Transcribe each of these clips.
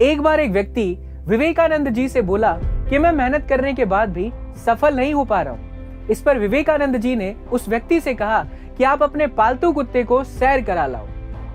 एक बार एक व्यक्ति विवेकानंद जी से बोला कि मैं मेहनत करने के बाद भी सफल नहीं हो पा रहा हूँ। इस पर विवेकानंद जी ने उस व्यक्ति से कहा कि आप अपने पालतू कुत्ते को सैर करा लाओ।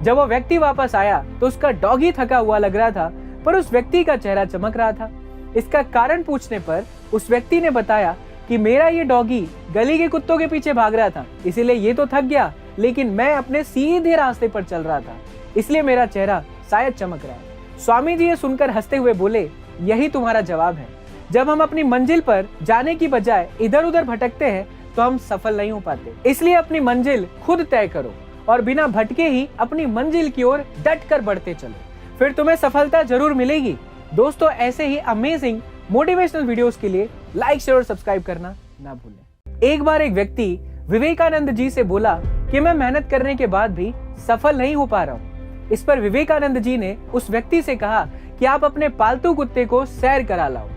जब वो व्यक्ति वापस आया तो उसका डॉगी थका हुआ लग रहा था, पर उस व्यक्ति का चेहरा चमक रहा था। इसका कारण पूछने पर उस व्यक्ति ने बताया कि मेरा ये डॉगी गली के कुत्तों के पीछे भाग रहा था, इसीलिए ये तो थक गया, लेकिन मैं अपने सीधे रास्ते पर चल रहा था, इसलिए मेरा चेहरा शायद चमक रहा है। स्वामी जी ये सुनकर हंसते हुए बोले, यही तुम्हारा जवाब है। जब हम अपनी मंजिल पर जाने की बजाय इधर उधर भटकते हैं तो हम सफल नहीं हो पाते। इसलिए अपनी मंजिल खुद तय करो और बिना भटके ही अपनी मंजिल की ओर डट कर बढ़ते चलो, फिर तुम्हें सफलता जरूर मिलेगी। दोस्तों, ऐसे ही अमेजिंग मोटिवेशनल वीडियोस के लिए लाइक, शेयर और सब्सक्राइब करना ना भूलें। एक बार एक व्यक्ति विवेकानंद जी से बोला कि मैं मेहनत करने के बाद भी सफल नहीं हो पा रहा हूँ। इस पर विवेकानंद जी ने उस व्यक्ति से कहा कि आप अपने पालतू कुत्ते को सैर करा लाओ।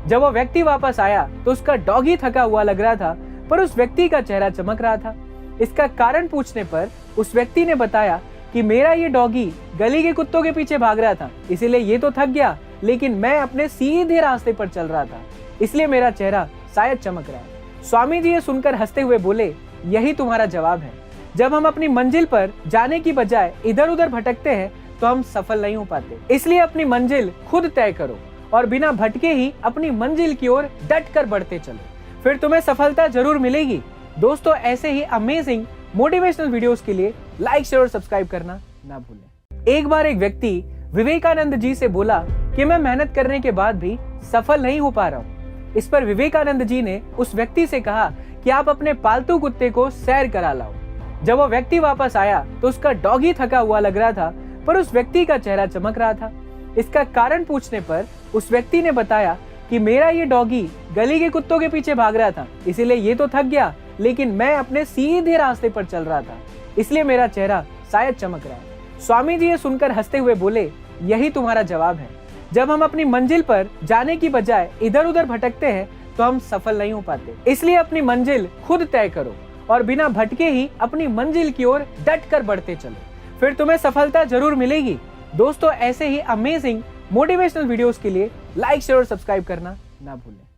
जब वो व्यक्ति वापस आया तो उसका डॉगी थका हुआ लग रहा था, पर उस व्यक्ति का चेहरा चमक रहा था। इसका कारण पूछने पर उस व्यक्ति ने बताया कि मेरा ये डॉगी गली के कुत्तों के पीछे भाग रहा था, इसीलिए ये तो थक गया, लेकिन मैं अपने सीधे रास्ते पर चल रहा था, इसलिए मेरा चेहरा शायद चमक रहा है। स्वामी जी ये सुनकर हंसते हुए बोले, यही तुम्हारा जवाब है। जब हम अपनी मंजिल पर जाने की बजाय इधर उधर भटकते हैं तो हम सफल नहीं हो पाते। इसलिए अपनी मंजिल खुद तय करो और बिना भटके ही अपनी मंजिल की ओर डट कर बढ़ते चलो, फिर तुम्हें सफलता जरूर मिलेगी। दोस्तों, ऐसे ही अमेजिंग मोटिवेशनल वीडियोस के लिए लाइक, शेयर और सब्सक्राइब करना ना भूलें। एक बार एक व्यक्ति विवेकानंद जी से बोला कि मैं मेहनत करने के बाद भी सफल नहीं हो पा रहा हूँ। इस पर विवेकानंद जी ने उस व्यक्ति से कहा कि आप अपने पालतू कुत्ते को सैर करा लाओ। जब वो व्यक्ति वापस आया तो उसका डॉगी थका हुआ लग रहा था, पर उस व्यक्ति का चेहरा चमक रहा था। इसका कारण पूछने पर उस व्यक्ति ने बताया कि मेरा ये डॉगी गली के कुत्तों के पीछे भाग रहा था, इसीलिए ये तो थक गया, लेकिन मैं अपने सीधे रास्ते पर चल रहा था, इसलिए मेरा चेहरा शायद चमक रहा है। स्वामी जी ये सुनकर हंसते हुए बोले, यही तुम्हारा जवाब है। जब हम अपनी मंजिल पर जाने की बजाय इधर उधर भटकते हैं तो हम सफल नहीं हो पाते। इसलिए अपनी मंजिल खुद तय करो और बिना भटके ही अपनी मंजिल की ओर डट कर बढ़ते चलो, फिर तुम्हें सफलता जरूर मिलेगी। दोस्तों, ऐसे ही अमेजिंग मोटिवेशनल वीडियोस के लिए लाइक, शेयर और सब्सक्राइब करना ना भूलें।